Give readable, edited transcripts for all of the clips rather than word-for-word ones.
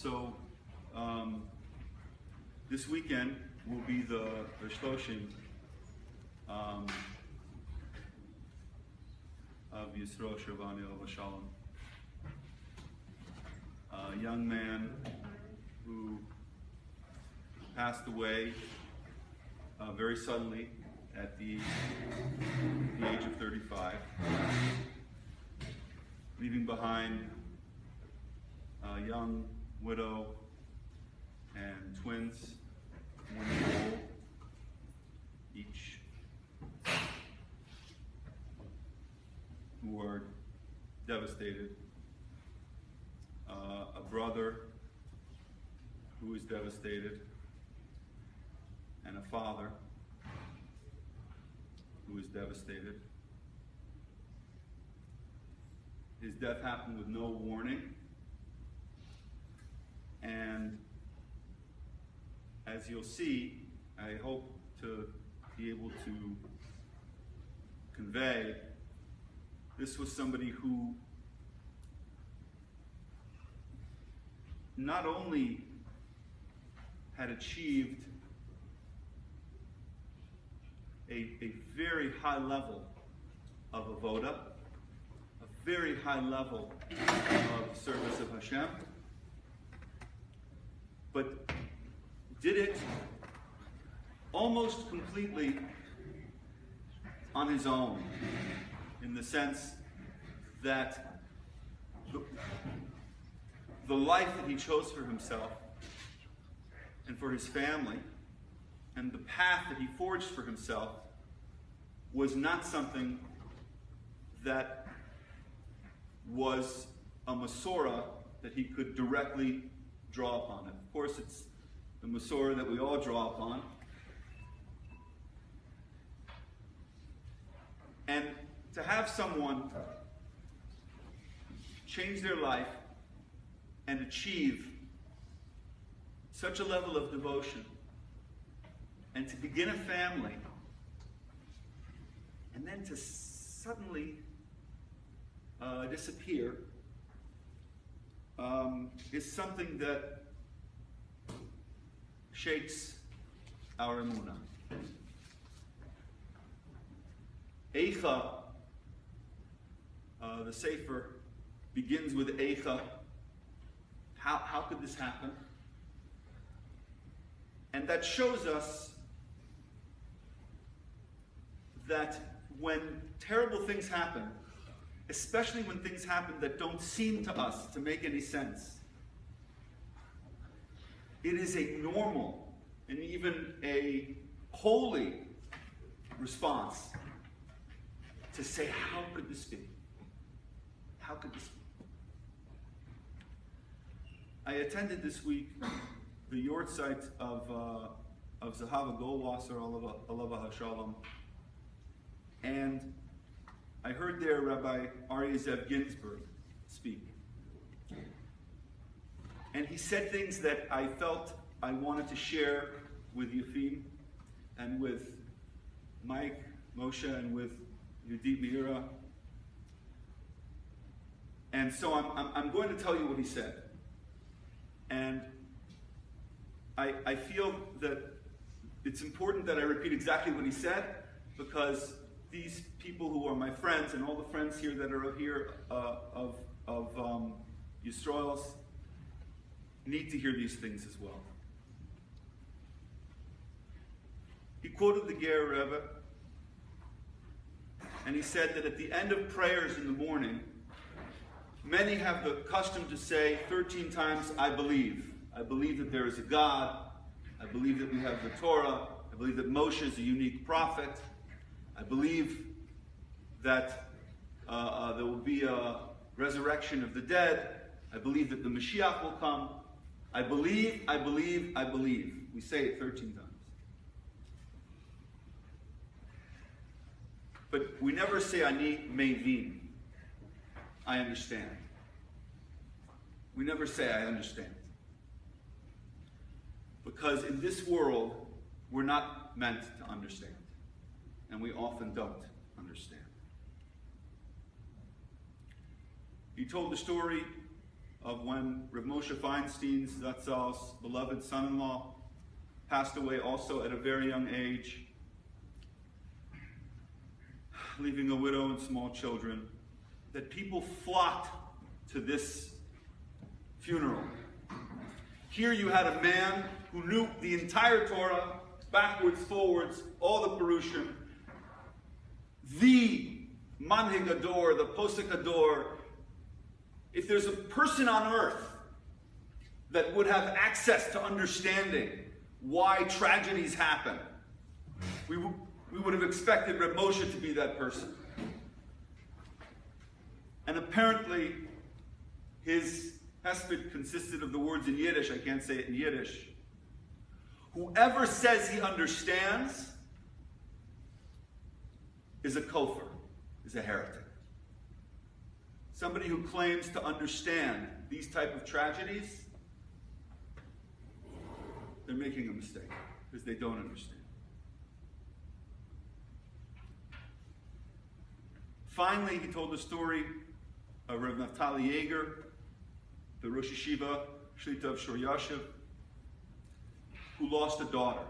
So this weekend will be the Shloshim of Yisroel, Chervony, Shalom. A young man who passed away very suddenly at the age of 35, leaving behind a young widow and twins, 1 year old each, who are devastated. A brother who is devastated, and a father who is devastated. His death happened with no warning, and as you'll see, I hope to be able to convey, this was somebody who not only had achieved a very high level of avoda, a very high level of service of Hashem, but did it almost completely on his own, in the sense that the life that he chose for himself and for his family, and the path that he forged for himself, was not something that was a Masorah that he could directly draw upon. And of course, it's the Masorah that we all draw upon. And to have someone change their life and achieve such a level of devotion, and to begin a family, and then to suddenly disappear, is something that shakes our emunah. Eicha, the Sefer begins with Eicha. How could this happen? And that shows us that when terrible things happen, especially when things happen that don't seem to us to make any sense, it is a normal and even a holy response to say, how could this be? How could this be? I attended this week the yortzeit of Zahava Goldwasser, Alava HaShalom, and I heard there Rabbi Aryeh Zev Ginsburg speak. And he said things that I felt I wanted to share with Yafim and with Mike, Moshe, and with Yudit Meira. And so I'm going to tell you what he said. And I feel that it's important that I repeat exactly what he said, because these people who are my friends, and all the friends here that are here of Yisroel's, need to hear these things as well. He quoted the Ger Rebbe, and he said that at the end of prayers in the morning, many have the custom to say 13 times, I believe. I believe that there is a God. I believe that we have the Torah. I believe that Moshe is a unique prophet. I believe that there will be a resurrection of the dead. I believe that the Mashiach will come. I believe, I believe, I believe. We say it 13 times. But we never say, Ani mevin. I understand. We never say, I understand. Because in this world, we're not meant to understand. And we often don't understand. He told the story of when Rav Moshe Feinstein's, Zatzal's beloved son-in-law, passed away also at a very young age, leaving a widow and small children, that people flocked to this funeral. Here you had a man who knew the entire Torah, backwards, forwards, all the Perushim, the Manhig Ador, the Posek Ador. If there's a person on earth that would have access to understanding why tragedies happen, we would have expected Reb Moshe to be that person. And apparently, his hesped consisted of the words in Yiddish. I can't say it in Yiddish. Whoever says he understands is a kofar, is a heretic. Somebody who claims to understand these type of tragedies, they're making a mistake because they don't understand. Finally, he told the story of Rav Naftali Yeager, the Rosh Yeshiva, Shlita of Shor Yashiv, who lost a daughter.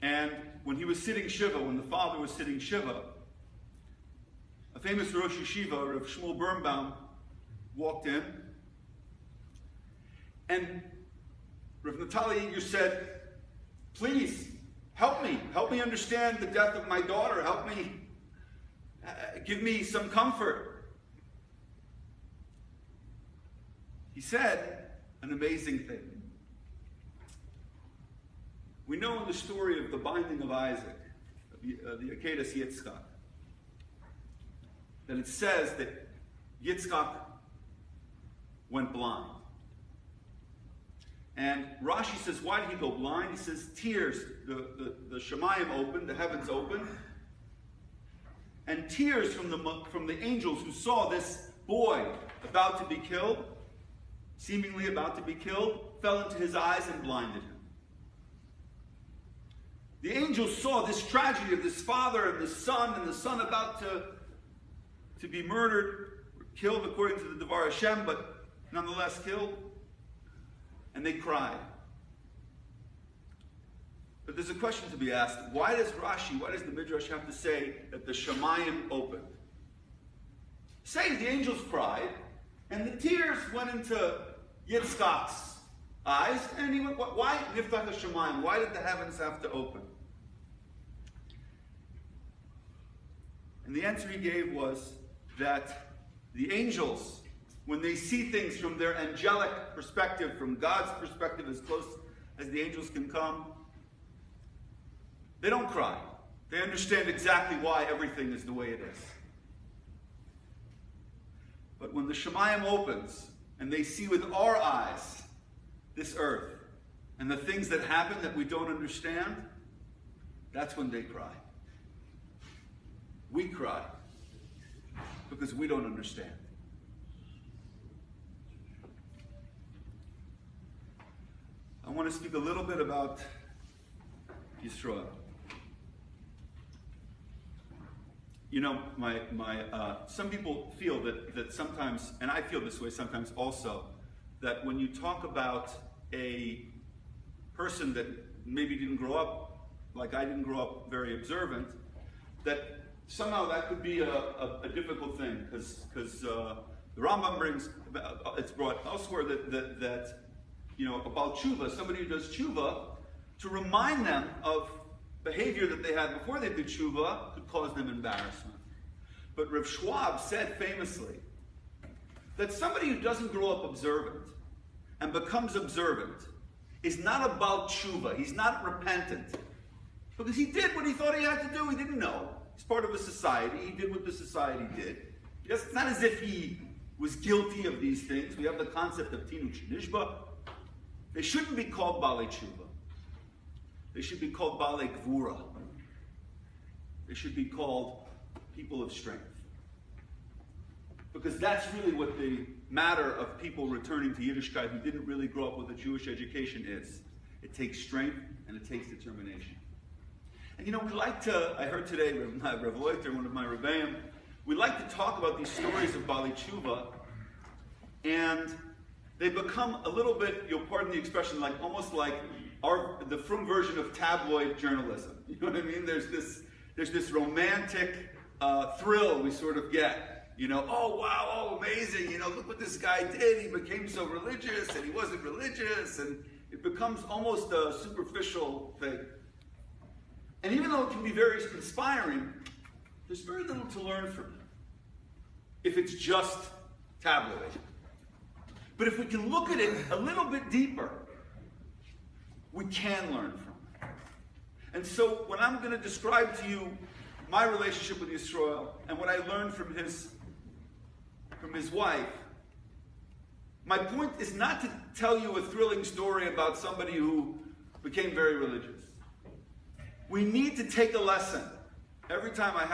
And when he was sitting Shiva, when the father was sitting Shiva, a famous Rosh Yeshiva, Rav Shmuel Birnbaum, walked in, and Rav Naftali Yeager said, "Please, help me understand the death of my daughter, help me, give me some comfort." He said an amazing thing. We know in the story of the binding of Isaac, the Akedas Yitzchak, that it says that Yitzchak went blind. And Rashi says, why did he go blind? He says, tears. The Shemayim opened, the heavens opened, and tears from the angels who saw this boy about to be killed, seemingly about to be killed, fell into his eyes and blinded him. The angels saw this tragedy of this father and the son about to be murdered, or killed according to the Devar Hashem, but nonetheless killed, and they cried. But there's a question to be asked. Why does the Midrash have to say that the Shemayim opened? Say the angels cried, and the tears went into Yitzchak's eyes, and he went, why Niftach HaShemayim? Why did the heavens have to open? And the answer he gave was that the angels, when they see things from their angelic perspective, from God's perspective, as close as the angels can come, they don't cry. They understand exactly why everything is the way it is. But when the Shemayim opens, and they see with our eyes this earth, and the things that happen that we don't understand, that's when they cry. We cry because we don't understand. I want to speak a little bit about Yisroel. You know, some people feel that sometimes, and I feel this way sometimes also, that when you talk about a person that maybe didn't grow up, like I didn't grow up very observant, that somehow that could be a difficult thing, because the Rambam brings, it's brought elsewhere that you know, about tshuva, somebody who does tshuva, to remind them of behavior that they had before they did tshuva could cause them embarrassment. But Rav Schwab said famously that somebody who doesn't grow up observant and becomes observant is not about tshuva. He's not repentant. Because he did what he thought he had to do. He didn't know. He's part of a society. He did what the society did. It's not as if he was guilty of these things. We have the concept of tinu shenishba. They shouldn't be called balei tshuva. They should be called balei gvura. They should be called people of strength. Because that's really what the matter of people returning to Yiddishkeit who didn't really grow up with a Jewish education is. It takes strength and it takes determination. And you know, we like to, I heard today, Rav Loiter, one of my Rebbeim, we like to talk about these stories of Bali Tshuva, and they become a little bit, you'll pardon the expression, like almost like the Frum version of tabloid journalism. You know what I mean? There's this romantic thrill we sort of get. You know, oh wow, oh amazing, you know, look what this guy did. He became so religious and he wasn't religious, and it becomes almost a superficial thing. And even though it can be very inspiring, there's very little to learn from it if it's just tabloid. But if we can look at it a little bit deeper, we can learn from it. And so when I'm going to describe to you my relationship with Yisroel and what I learned from his wife, my point is not to tell you a thrilling story about somebody who became very religious. We need to take a lesson. Every time I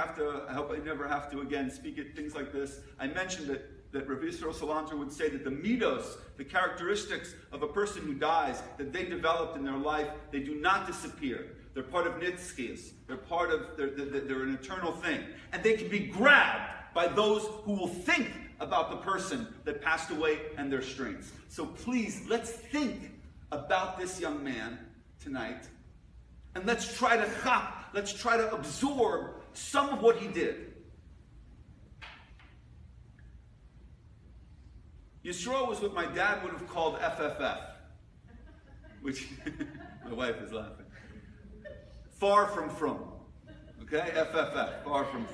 hope I never have to again speak at things like this, I mentioned that Rabbi Yisroel Salanter would say that the midos, the characteristics of a person who dies, that they developed in their life, they do not disappear. They're part of nitzkias. They're an eternal thing. And they can be grabbed by those who will think about the person that passed away and their strengths. So please, let's think about this young man tonight. And let's try to absorb some of what he did. Yisroel was what my dad would have called FFF, which my wife is laughing. Far from. Okay? FFF, far from.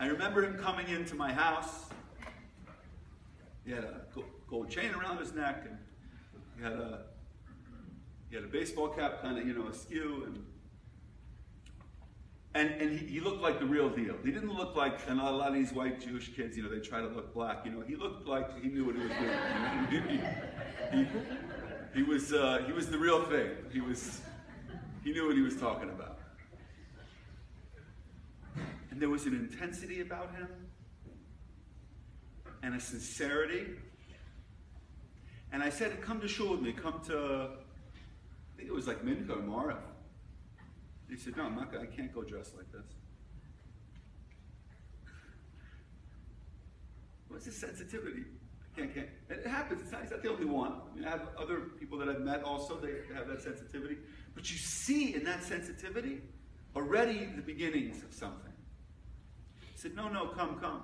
I remember him coming into my house. He had a gold chain around his neck, and he had a baseball cap, kind of, askew, and he looked like the real deal. He didn't look like, and a lot of these white Jewish kids, they try to look black. He looked like he knew what he was doing. He was the real thing. He knew what he was talking about. And there was an intensity about him, and a sincerity. And I said, come to shul with me, come to, I think it was like Mincha or Marav. He said, no, I can't go dressed like this. What's his sensitivity? I can't. It happens. He's not the only one. I have other people that I've met also, they have that sensitivity. But you see in that sensitivity already the beginnings of something. He said, no, come. And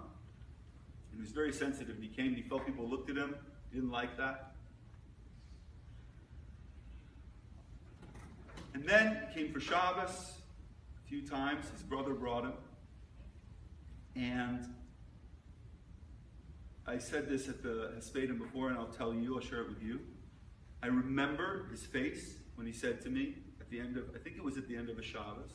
he was very sensitive. He came, he felt people looked at him. He didn't like that. And then he came for Shabbos a few times. His brother brought him. And I said this at the Hespedim before, and I'll tell you, I'll share it with you. I remember his face when he said to me at the end of, I think it was at the end of a Shabbos,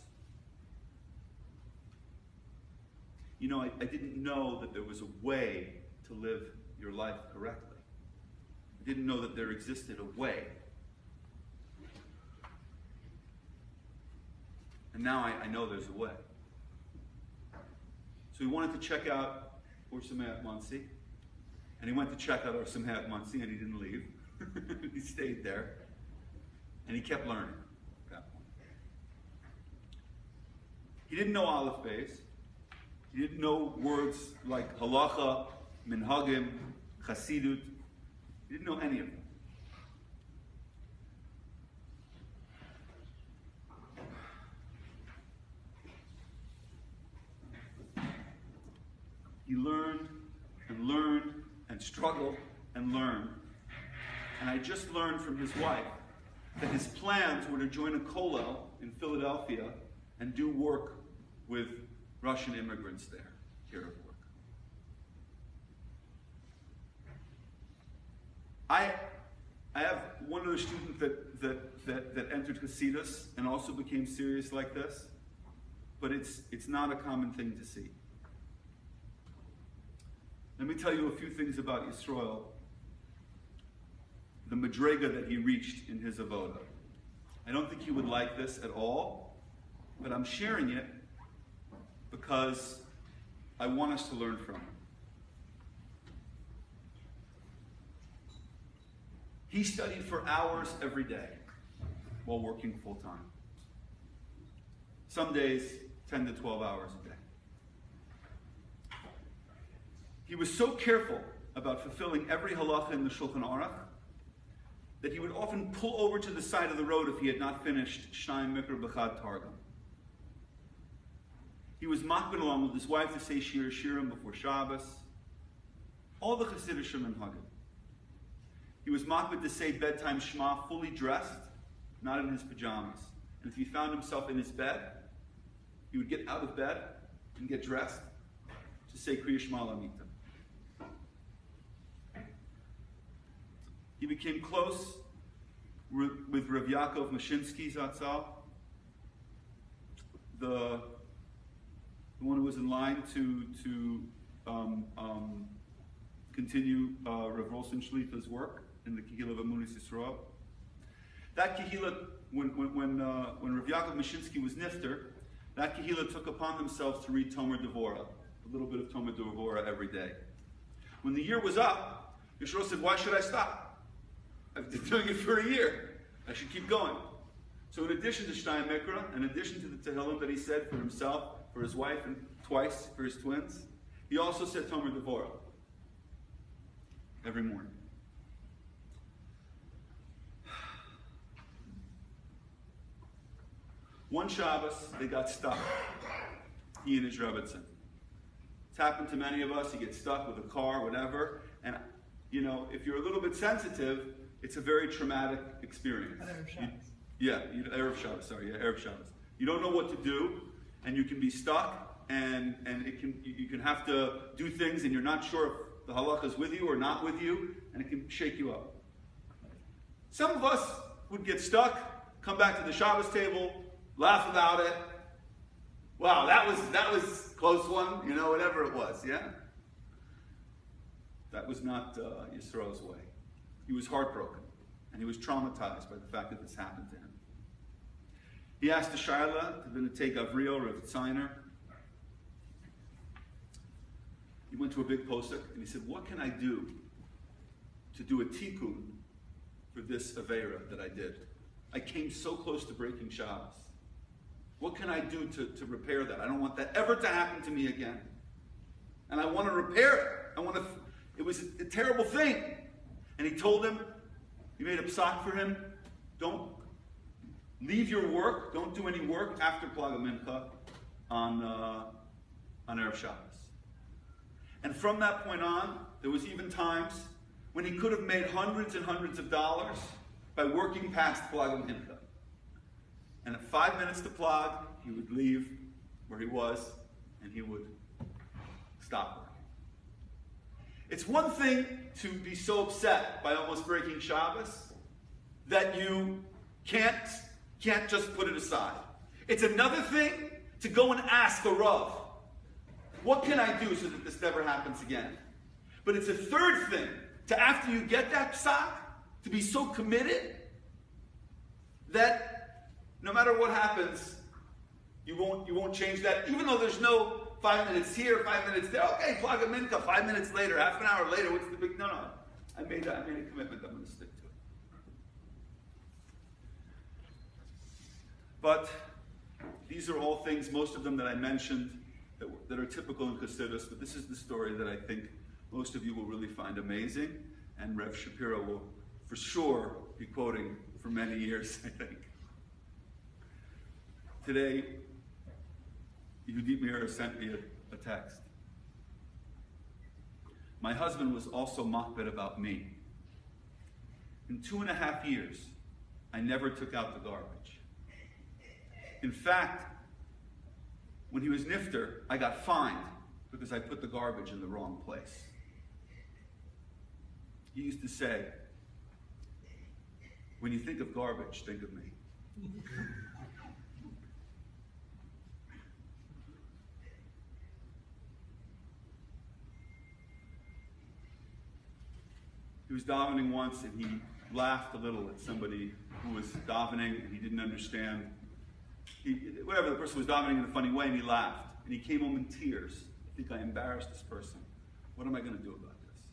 I didn't know that there was a way to live your life correctly. I didn't know that there existed a way. And now I know there's a way. So he wanted to check out Or Sameach Monsey. And he went to check out Or Sameach Monsey, and he didn't leave. He stayed there. And he kept learning at that point. He didn't know Aleph Beis. He didn't know words like halacha, minhagim, chasidut. He didn't know any of them. He learned and struggled and learned. And I just learned from his wife that his plans were to join a kollel in Philadelphia and do work with Russian immigrants there, care of work. I have one other student that entered Hasidus and also became serious like this, but it's not a common thing to see. Let me tell you a few things about Yisroel, the madrega that he reached in his avoda. I don't think you would like this at all, but I'm sharing it because I want us to learn from it. He studied for hours every day while working full time. Some days, 10 to 12 hours a day. He was so careful about fulfilling every halacha in the Shulchan Aruch that he would often pull over to the side of the road if he had not finished Shnayim Mikra B'chad Targum. He was makbid along with his wife to say Shir Shirim before Shabbos. All the Hasidic and Hagim. He was makbid to say bedtime Shema fully dressed, not in his pajamas. And if he found himself in his bed, he would get out of bed and get dressed to say Kriya Shema L'Amita. He became close with Rav Yaakov Mashinsky Zatzal, the one who was in line to continue Rav Rolson Shlita's work in the Kehillah of Amunis Yisroel. That Kehillah, when Rav Yaakov Mashinsky was nifter, that Kehillah took upon themselves to read Tomer Devorah, a little bit of Tomer Devorah every day. When the year was up, Yisroel said, "Why should I stop? I've been doing it for a year. I should keep going." So in addition to Shnayim Mikra, in addition to the Tehillim that he said for himself, for his wife, and twice for his twins, he also said Tomer Devorah every morning. One Shabbos, they got stuck, he and his Rebbetzin. It's happened to many of us. You get stuck with a car, whatever, and you know, if you're a little bit sensitive, it's a very traumatic experience. Erev Shabbos. Erev Shabbos, Erev Shabbos. You don't know what to do, and you can be stuck, and you can have to do things, and you're not sure if the halacha is with you or not with you, and it can shake you up. Some of us would get stuck, come back to the Shabbos table, laugh about it. Wow, that was close one, you know, whatever it was, yeah? That was not Yisroel's way. He was heartbroken, and he was traumatized by the fact that this happened to him. He asked the Shaila to take Avriel Rav Tziner. He went to a big posuk, and he said, "What can I do to do a tikkun for this Aveira that I did? I came so close to breaking Shabbos. What can I do to repair that? I don't want that ever to happen to me again. And I want to repair it. It was a terrible thing." And he told him, he made a psak for him, don't leave your work, don't do any work after Plaga Mincha on Erev Shabbos. And from that point on, there was even times when he could have made hundreds and hundreds of dollars by working past Plaga Mincha. And at 5 minutes to Plag, he would leave where he was, and he would stop working. It's one thing to be so upset by almost breaking Shabbos that you can't just put it aside. It's another thing to go and ask the Rav, what can I do so that this never happens again? But it's a third thing to, after you get that psak, to be so committed that no matter what happens, you won't change that, even though there's no 5 minutes here, 5 minutes there. Okay, Plaga Mincha, 5 minutes later, half an hour later, what's the big... No. I made a commitment I'm going to stick to it. But these are all things, most of them that I mentioned, that are typical in Chassidus, but this is the story that I think most of you will really find amazing, and Rev Shapiro will for sure be quoting for many years, I think. Today, Yehudit Meir sent me a text. My husband was also makbid about me. In 2.5 years, I never took out the garbage. In fact, when he was nifter, I got fined because I put the garbage in the wrong place. He used to say, when you think of garbage, think of me. He was davening once and he laughed a little at somebody who was davening and he didn't understand. Whatever, the person was davening in a funny way and he laughed. And he came home in tears. I think I embarrassed this person. What am I going to do about this?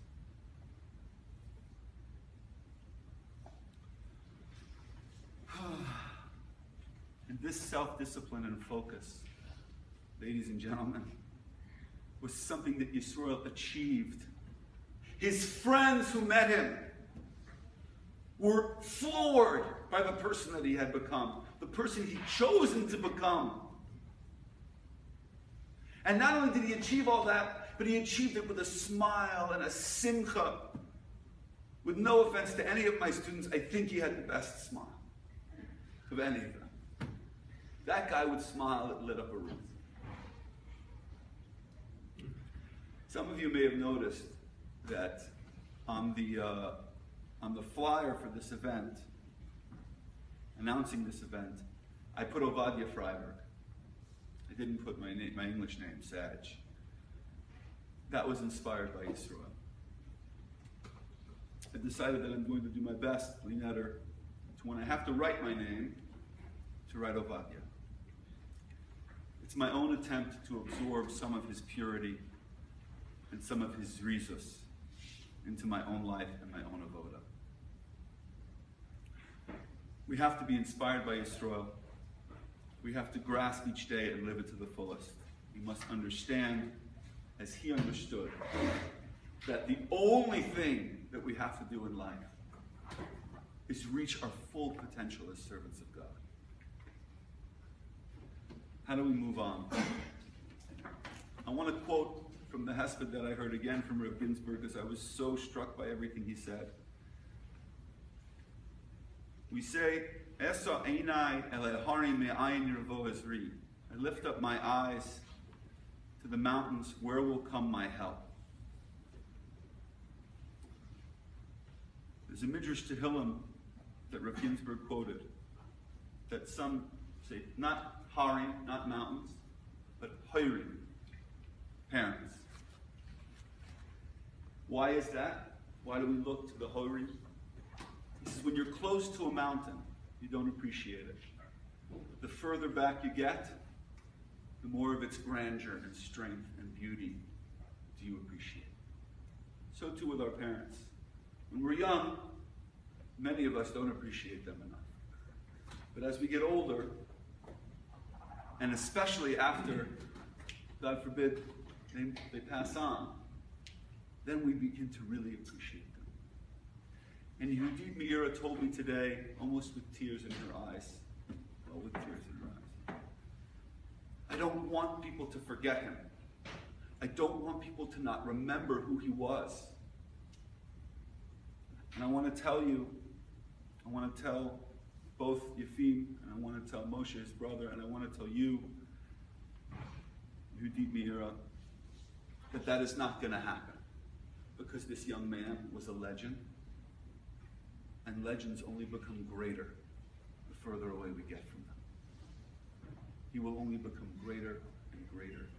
And this self-discipline and focus, ladies and gentlemen, was something that Yisroel achieved. His friends who met him were floored by the person that he had become, the person he'd chosen to become. And not only did he achieve all that, but he achieved it with a smile and a simcha. With no offense to any of my students, I think he had the best smile of any of them. That guy would smile that lit up a room. Some of you may have noticed that on the flyer for this event, announcing this event, I put Ovadia Freiberg. I didn't put my English name, Sag. That was inspired by Yisroel. I decided that I'm going to do my best, Linetter, to when I have to write my name, to write Ovadia. It's my own attempt to absorb some of his purity and some of his zrizus into my own life and my own avoda. We have to be inspired by Yisroel. We have to grasp each day and live it to the fullest. We must understand, as he understood, that the only thing that we have to do in life is reach our full potential as servants of God. How do we move on? I want to quote from the hesped that I heard again from Rav Ginsburg, because I was so struck by everything he said. We say, Esa einai elehari me'ayin yirvo ezri. I lift up my eyes to the mountains, where will come my help? There's a Midrash Tehillim that Rav Ginsburg quoted, that some say, not harim, not mountains, but hoirim, parents. Why is that? Why do we look to the hoirim? He says, when you're close to a mountain, you don't appreciate it. The further back you get, the more of its grandeur and strength and beauty do you appreciate. So too with our parents. When we're young, many of us don't appreciate them enough. But as we get older, and especially after, God forbid, they pass on, then we begin to really appreciate them. And Yehudit Meira told me today, almost with tears in her eyes, well, with tears in her eyes, I don't want people to forget him. I don't want people to not remember who he was. And I want to tell you, I want to tell both Yefim, and I want to tell Moshe, his brother, and I want to tell you, Yehudit Meira, that is not going to happen. Because this young man was a legend, and legends only become greater the further away we get from them. He will only become greater and greater